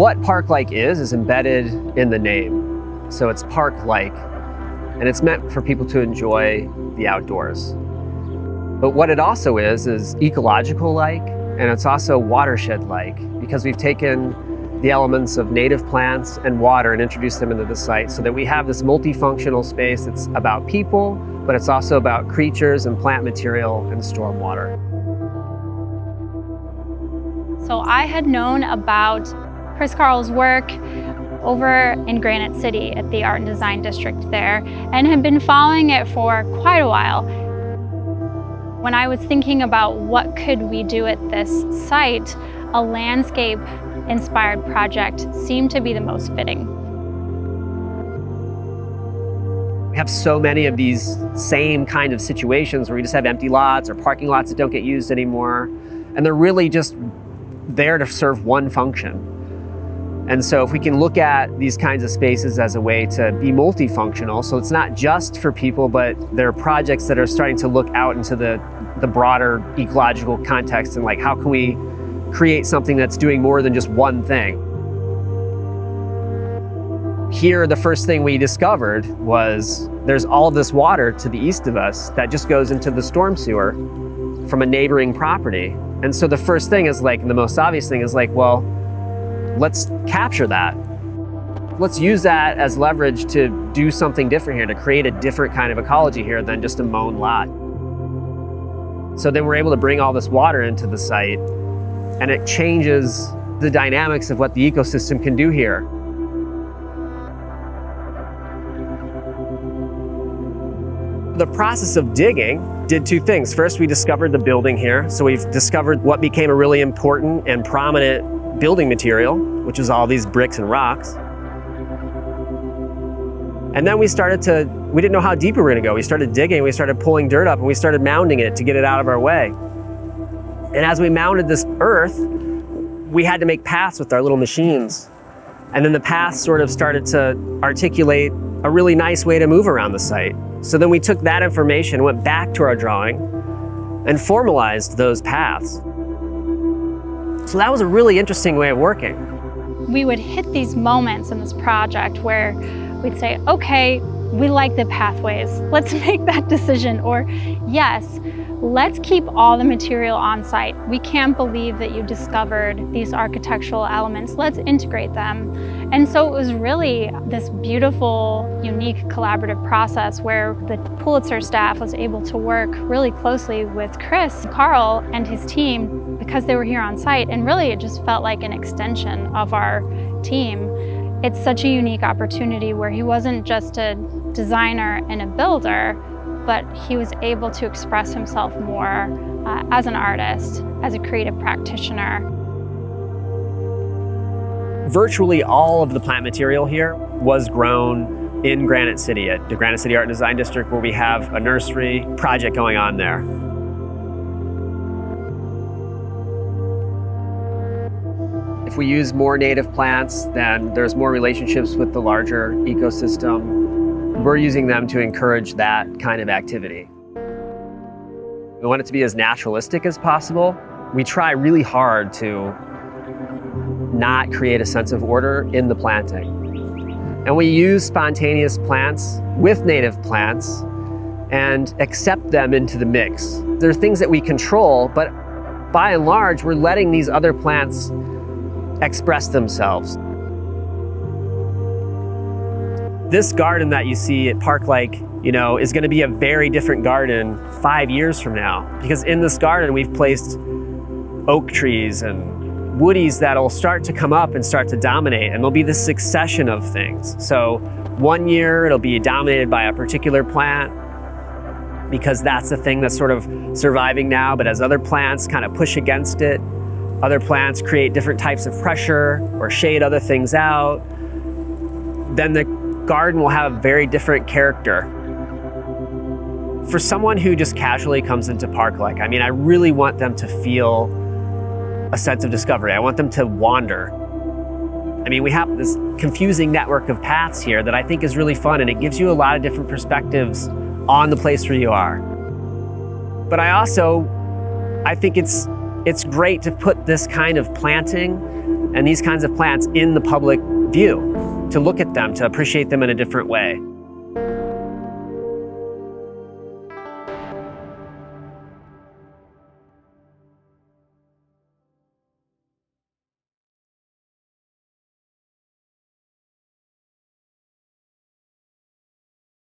What park-like is embedded in the name. So it's park-like, and it's meant for people to enjoy the outdoors. But what it also is ecological-like, and it's also watershed-like, because we've taken the elements of native plants and water and introduced them into the site so that we have this multifunctional space that's about people, but it's also about creatures and plant material and stormwater. So I had known about Chris Carl's work over in Granite City at the Art and Design District there, and had been following it for quite a while. When I was thinking about what could we do at this site, a landscape-inspired project seemed to be the most fitting. We have so many of these same kind of situations where we just have empty lots or parking lots that don't get used anymore, and they're really just there to serve one function. And so if we can look at these kinds of spaces as a way to be multifunctional, so it's not just for people, but there are projects that are starting to look out into the broader ecological context and like, how can we create something that's doing more than just one thing? Here, the first thing we discovered was there's all of this water to the east of us that just goes into the storm sewer from a neighboring property. And so the first thing is like, the most obvious thing is like, well, let's capture that. Let's use that as leverage to do something different here, to create a different kind of ecology here than just a mown lot. So then we're able to bring all this water into the site, and it changes the dynamics of what the ecosystem can do here. The process of digging did two things. First, we discovered the building here. So we've discovered what became a really important and prominent building material, which is all these bricks and rocks. And then we didn't know how deep we were gonna go. We started digging, we started pulling dirt up, and we started mounding it to get it out of our way. And as we mounded this earth, we had to make paths with our little machines. And then the paths sort of started to articulate a really nice way to move around the site. So then we took that information, went back to our drawing, and formalized those paths. So that was a really interesting way of working. We would hit these moments in this project where we'd say, okay, we like the pathways. Let's make that decision. Or yes, let's keep all the material on site. We can't believe that you discovered these architectural elements. Let's integrate them. And so it was really this beautiful, unique collaborative process where the Pulitzer staff was able to work really closely with Chris Carl and his team because they were here on site. And really it just felt like an extension of our team. It's such a unique opportunity where he wasn't just a designer and a builder, but he was able to express himself more as an artist, as a creative practitioner. Virtually all of the plant material here was grown in Granite City at the Granite City Art and Design District, where we have a nursery project going on there. If we use more native plants, then there's more relationships with the larger ecosystem. We're using them to encourage that kind of activity. We want it to be as naturalistic as possible. We try really hard to not create a sense of order in the planting. And we use spontaneous plants with native plants and accept them into the mix. There are things that we control, but by and large, we're letting these other plants express themselves. This garden that you see at Park-like, is going to be a very different garden 5 years from now, because in this garden we've placed oak trees and woodies that'll start to come up and start to dominate, and there'll be this succession of things. So one year it'll be dominated by a particular plant because that's the thing that's sort of surviving now, but as other plants kind of push against it, other plants create different types of pressure or shade other things out, then the garden will have a very different character. For someone who just casually comes into Park-like, I really want them to feel a sense of discovery. I want them to wander. We have this confusing network of paths here that I think is really fun, and it gives you a lot of different perspectives on the place where you are. But I think it's great to put this kind of planting and these kinds of plants in the public view, to look at them, to appreciate them in a different way.